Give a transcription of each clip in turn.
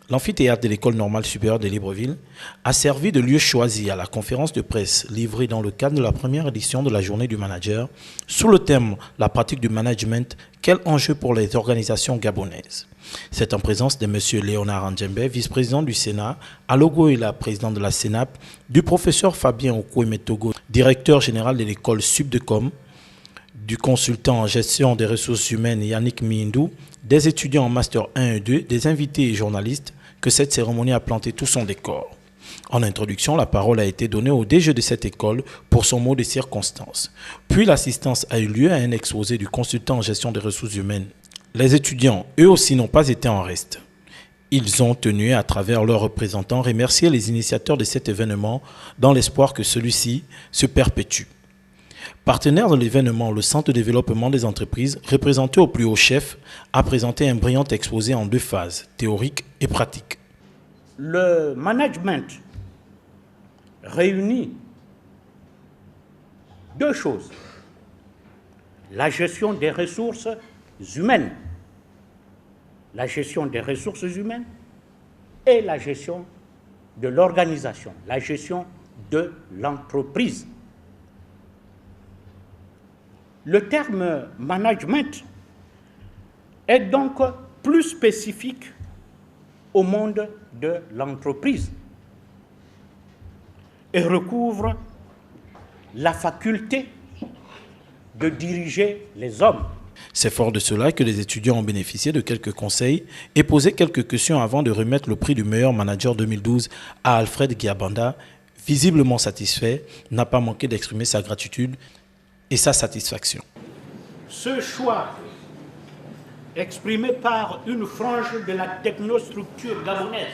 L'amphithéâtre de l'École normale supérieure de Libreville a servi de lieu choisi à la conférence de presse livrée dans le cadre de la première édition de la Journée du manager sous le thème « La pratique du management, quel enjeu pour les organisations gabonaises ?» C'est en présence de M. Léonard Andjembe, vice-président du Sénat, Alogo Ila, président de la Sénap, du professeur Fabien Okouemetogo, directeur général de l'école Subdecom, du consultant en gestion des ressources humaines Yannick Mindou, des étudiants en Master 1 et 2, des invités et journalistes, que cette cérémonie a planté tout son décor. En introduction, la parole a été donnée au DG de cette école pour son mot de circonstance. Puis l'assistance a eu lieu à un exposé du consultant en gestion des ressources humaines. Les étudiants, eux aussi, n'ont pas été en reste. Ils ont tenu, à travers leurs représentants, remercier les initiateurs de cet événement dans l'espoir que celui-ci se perpétue. Partenaire de l'événement, le Centre de développement des entreprises, représenté au plus haut chef, a présenté un brillant exposé en deux phases, théorique et pratique. Le management réunit deux choses. La gestion des ressources humaines. La gestion des ressources humaines et la gestion de l'organisation, la gestion de l'entreprise. Le terme management est donc plus spécifique au monde de l'entreprise et recouvre la faculté de diriger les hommes. C'est fort de cela que les étudiants ont bénéficié de quelques conseils et posé quelques questions avant de remettre le prix du meilleur manager 2012 à Alfred Guiabanda. Visiblement satisfait, n'a pas manqué d'exprimer sa gratitude et sa satisfaction. Ce choix, exprimé par une frange de la technostructure gabonaise,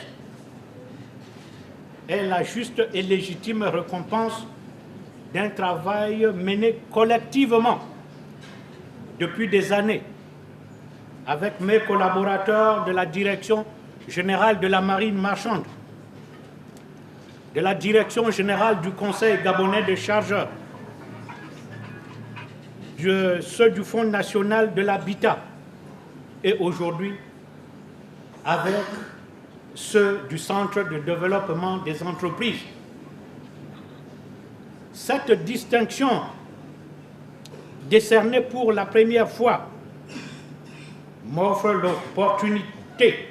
est la juste et légitime récompense d'un travail mené collectivement depuis des années avec mes collaborateurs de la Direction générale de la marine marchande, de la Direction générale du Conseil gabonais des chargeurs, ceux du Fonds national de l'habitat et aujourd'hui avec ceux du Centre de développement des entreprises. Cette distinction décernée pour la première fois m'offre l'opportunité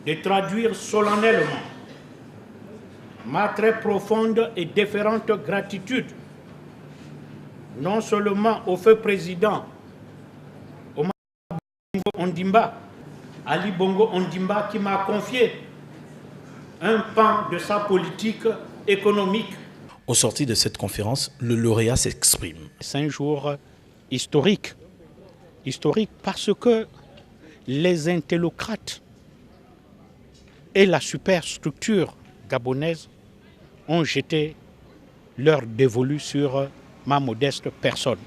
de traduire solennellement ma très profonde et déférente gratitude non seulement au feu président Ali Bongo Ondimba qui m'a confié un pan de sa politique économique. Au sorti de cette conférence, le lauréat s'exprime. C'est un jour historique. Historique parce que les intelocrates et la superstructure gabonaise ont jeté leur dévolu sur ma modeste personne.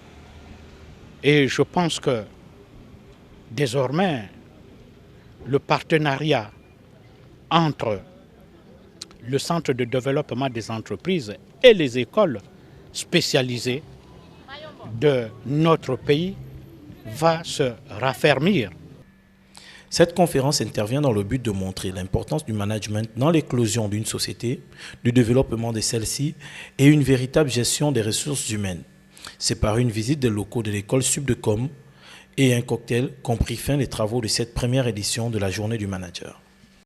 Et je pense que désormais, le partenariat entre le Centre de développement des entreprises et les écoles spécialisées de notre pays va se raffermir. Cette conférence intervient dans le but de montrer l'importance du management dans l'éclosion d'une société, du développement de celle-ci et une véritable gestion des ressources humaines. C'est par une visite des locaux de l'école Subdecom et un cocktail qu'ont pris fin les travaux de cette première édition de la Journée du manager.